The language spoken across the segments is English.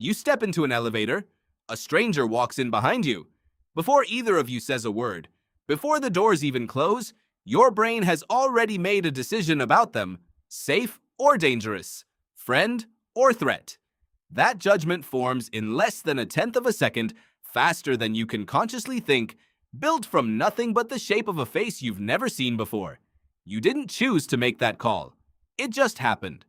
You step into an elevator, a stranger walks in behind you. Before either of you says a word, before the doors even close, your brain has already made a decision about them, safe or dangerous, friend or threat. That judgment forms in less than a tenth of a second, faster than you can consciously think, built from nothing but the shape of a face you've never seen before. You didn't choose to make that call. It just happened.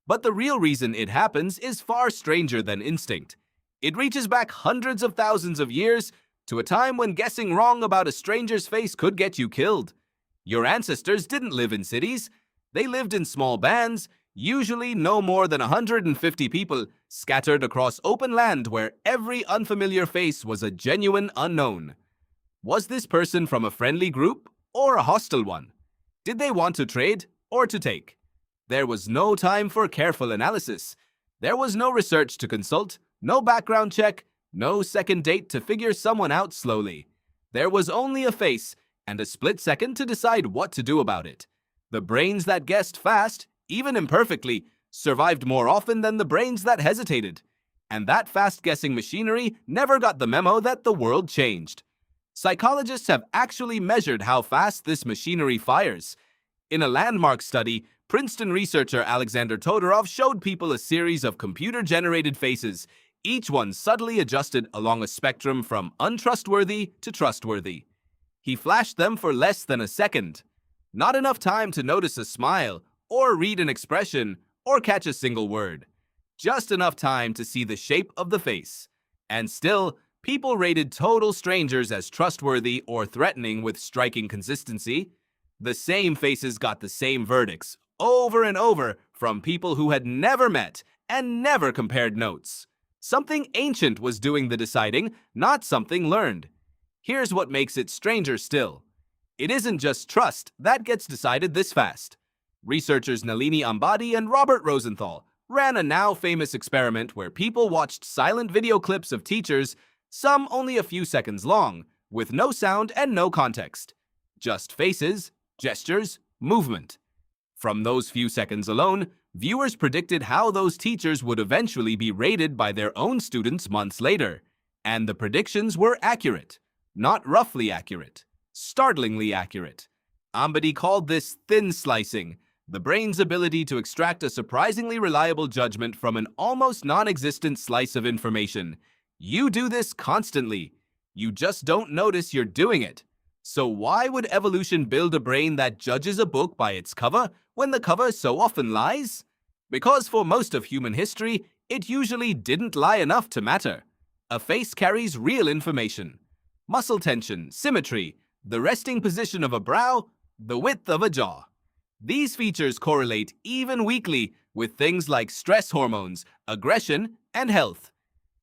But the real reason it happens is far stranger than instinct. It reaches back hundreds of thousands of years to a time when guessing wrong about a stranger's face could get you killed. Your ancestors didn't live in cities. They lived in small bands, usually no more than 150 people, scattered across open land where every unfamiliar face was a genuine unknown. Was this person from a friendly group or a hostile one? Did they want to trade or to take? There was no time for careful analysis. There was no research to consult, no background check, no second date to figure someone out slowly. There was only a face and a split second to decide what to do about it. The brains that guessed fast, even imperfectly, survived more often than the brains that hesitated. And that fast-guessing machinery never got the memo that the world changed. Psychologists have actually measured how fast this machinery fires. In a landmark study, Princeton researcher Alexander Todorov showed people a series of computer-generated faces, each one subtly adjusted along a spectrum from untrustworthy to trustworthy. He flashed them for less than a second. Not enough time to notice a smile, or read an expression, or catch a single word. Just enough time to see the shape of the face. And still, people rated total strangers as trustworthy or threatening with striking consistency. The same faces got the same verdicts, over and over, from people who had never met and never compared notes. Something ancient was doing the deciding, not something learned. Here's what makes it stranger still. It isn't just trust that gets decided this fast. Researchers Nalini, Ambady, and Robert Rosenthal ran a now-famous experiment where people watched silent video clips of teachers, some only a few seconds long, with no sound and no context. Just faces, gestures, movement. From those few seconds alone, viewers predicted how those teachers would eventually be rated by their own students months later. And the predictions were accurate. Not roughly accurate. Startlingly accurate. Ambady called this thin slicing, the brain's ability to extract a surprisingly reliable judgment from an almost non-existent slice of information. You do this constantly. You just don't notice you're doing it. So why would evolution build a brain that judges a book by its cover when the cover so often lies? Because for most of human history, it usually didn't lie enough to matter. A face carries real information. Muscle tension, symmetry, the resting position of a brow, the width of a jaw. These features correlate even weakly with things like stress hormones, aggression, and health.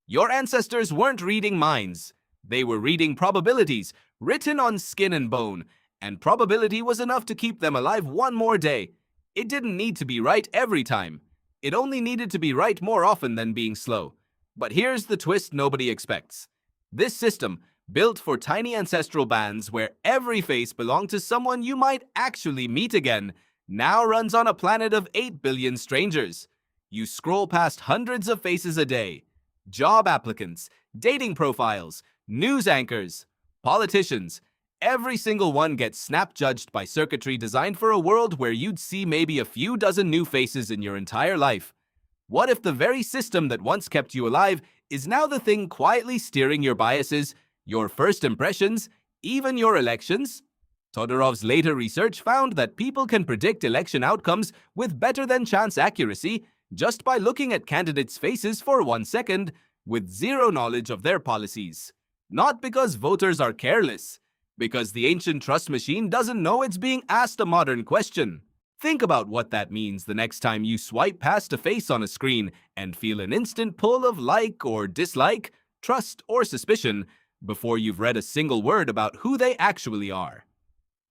Your ancestors weren't reading minds. They were reading probabilities, written on skin and bone, and probability was enough to keep them alive one more day. It didn't need to be right every time. It only needed to be right more often than being slow. But here's the twist nobody expects. This system, built for tiny ancestral bands where every face belonged to someone you might actually meet again, now runs on a planet of 8 billion strangers. You scroll past hundreds of faces a day. Job applicants, dating profiles, news anchors, politicians. Every single one gets snap-judged by circuitry designed for a world where you'd see maybe a few dozen new faces in your entire life. What if the very system that once kept you alive is now the thing quietly steering your biases, your first impressions, even your elections? Todorov's later research found that people can predict election outcomes with better than chance accuracy just by looking at candidates' faces for 1 second with zero knowledge of their policies. Not because voters are careless, because the ancient trust machine doesn't know it's being asked a modern question. Think about what that means the next time you swipe past a face on a screen and feel an instant pull of like or dislike, trust or suspicion before you've read a single word about who they actually are.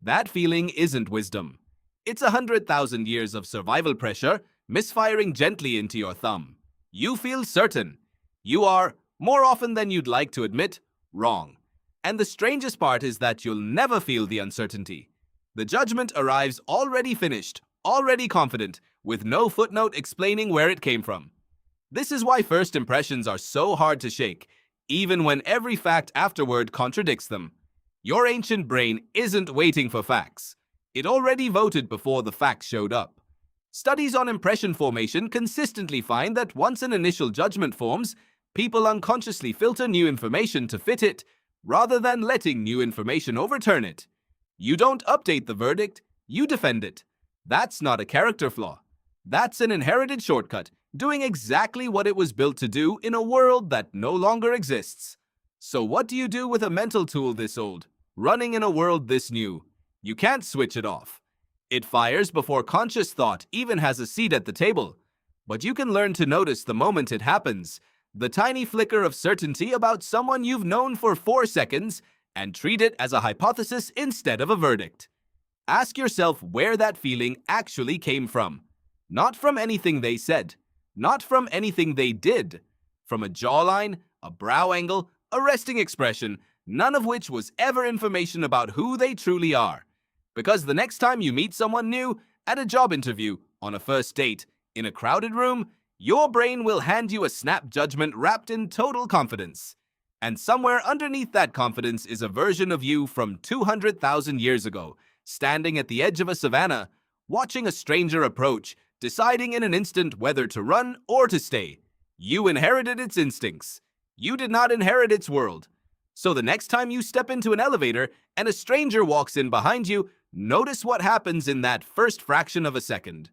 That feeling isn't wisdom. It's 100,000 years of survival pressure misfiring gently into your thumb. You feel certain. You are, more often than you'd like to admit, wrong. And the strangest part is that you'll never feel the uncertainty. The judgment arrives already finished, already confident, with no footnote explaining where it came from. This is why first impressions are so hard to shake, even when every fact afterward contradicts them. Your ancient brain isn't waiting for facts. It already voted before the facts showed up. Studies on impression formation consistently find that once an initial judgment forms, people unconsciously filter new information to fit it, rather than letting new information overturn it. You don't update the verdict, you defend it. That's not a character flaw. That's an inherited shortcut, doing exactly what it was built to do in a world that no longer exists. So what do you do with a mental tool this old, running in a world this new? You can't switch it off. It fires before conscious thought even has a seat at the table. But you can learn to notice the moment it happens, the tiny flicker of certainty about someone you've known for 4 seconds, and treat it as a hypothesis instead of a verdict. Ask yourself where that feeling actually came from. Not from anything they said, not from anything they did, from a jawline, a brow angle, a resting expression, none of which was ever information about who they truly are. Because the next time you meet someone new, at a job interview, on a first date, in a crowded room, your brain will hand you a snap judgment wrapped in total confidence. And somewhere underneath that confidence is a version of you from 200,000 years ago, standing at the edge of a savanna, watching a stranger approach, deciding in an instant whether to run or to stay. You inherited its instincts. You did not inherit its world. So the next time you step into an elevator and a stranger walks in behind you, notice what happens in that first fraction of a second.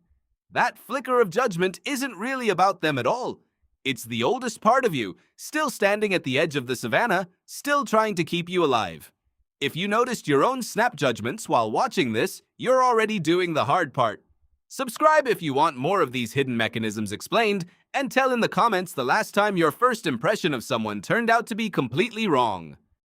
That flicker of judgment isn't really about them at all. It's the oldest part of you, still standing at the edge of the savannah, still trying to keep you alive. If you noticed your own snap judgments while watching this, you're already doing the hard part. Subscribe if you want more of these hidden mechanisms explained, and tell in the comments the last time your first impression of someone turned out to be completely wrong.